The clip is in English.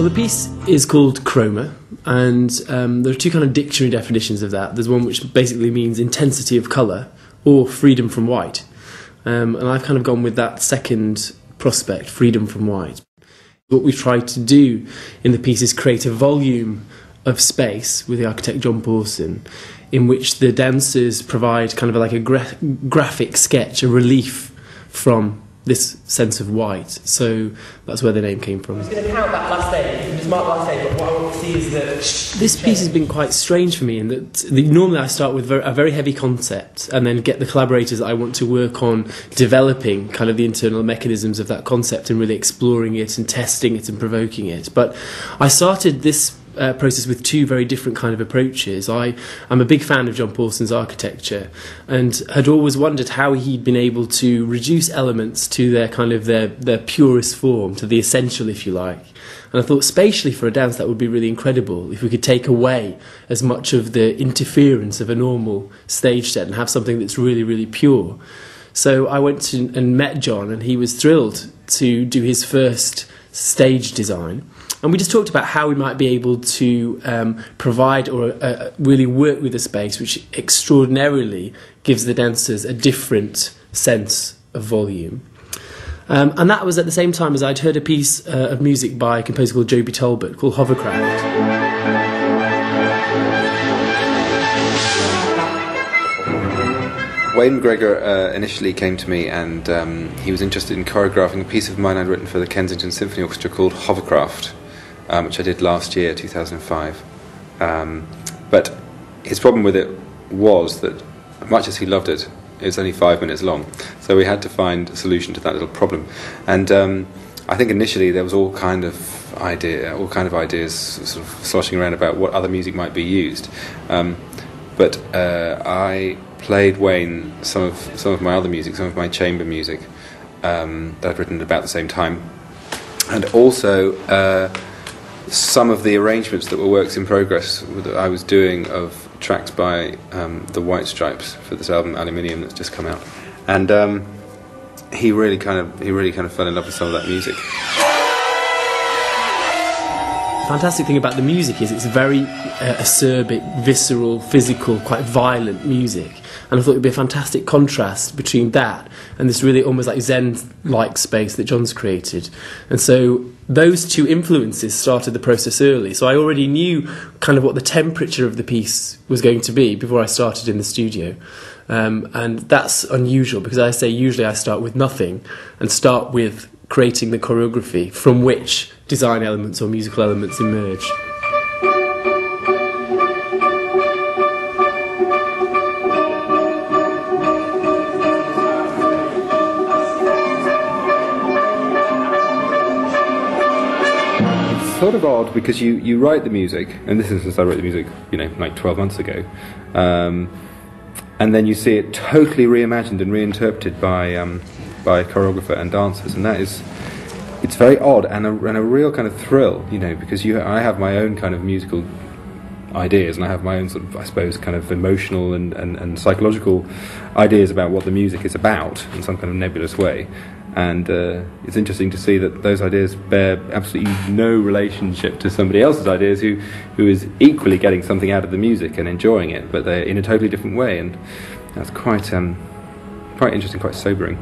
Well, the piece is called Chroma, and there are two kind of dictionary definitions of that. There's one which basically means intensity of colour or freedom from white, and I've kind of gone with that second prospect, freedom from white. What we've tried to do in the piece is create a volume of space with the architect John Pawson, in which the dancers provide kind of like a graphic sketch, a relief from this sense of white. So that's where the name came from. I'm just going to count that last day. Just mark last day, but what I want to see is that this piece has been quite strange for me in that normally I start with a very heavy concept and then get the collaborators that I want to work on developing kind of the internal mechanisms of that concept and really exploring it and testing it and provoking it. But I started this process with two very different kind of approaches. I'm a big fan of John Pawson's architecture and had always wondered how he'd been able to reduce elements to their kind of their purest form, to the essential, if you like. And I thought spatially for a dance that would be really incredible if we could take away as much of the interference of a normal stage set and have something that's really, really pure. So I went and met John, and he was thrilled to do his first stage design. And we just talked about how we might be able to provide or really work with a space which extraordinarily gives the dancers a different sense of volume. And that was at the same time as I'd heard a piece of music by a composer called Joby Talbot called Hovercraft. Mc Gregor initially came to me, and he was interested in choreographing a piece of mine I'd written for the Kensington Symphony Orchestra called Hovercraft, which I did last year, 2005. But his problem with it was that, much as he loved it, it was only 5 minutes long. So we had to find a solution to that little problem. And I think initially there was all kind of ideas sort of sloshing around about what other music might be used. But I played Wayne some of my other music, some of my chamber music that I'd written at about the same time, and also some of the arrangements that were works in progress that I was doing of tracks by the White Stripes for this album Aluminium that's just come out, and he really kind of fell in love with some of that music. The fantastic thing about the music is it's very acerbic, visceral, physical, quite violent music, and I thought it would be a fantastic contrast between that and this really almost like Zen-like space that John's created. And so those two influences started the process early, so I already knew kind of what the temperature of the piece was going to be before I started in the studio. And that's unusual, because I say usually I start with nothing and start with creating the choreography from which design elements or musical elements emerge. It's sort of odd because you write the music, and this is since I wrote the music, like 12 months ago, and then you see it totally reimagined and reinterpreted by choreographer and dancers, and it's very odd and a real kind of thrill, because I have my own kind of musical ideas, and I have my own sort of, I suppose, kind of emotional and psychological ideas about what the music is about in some kind of nebulous way. And it's interesting to see that those ideas bear absolutely no relationship to somebody else's ideas who is equally getting something out of the music and enjoying it, but they're in a totally different way, and that's quite interesting, quite sobering.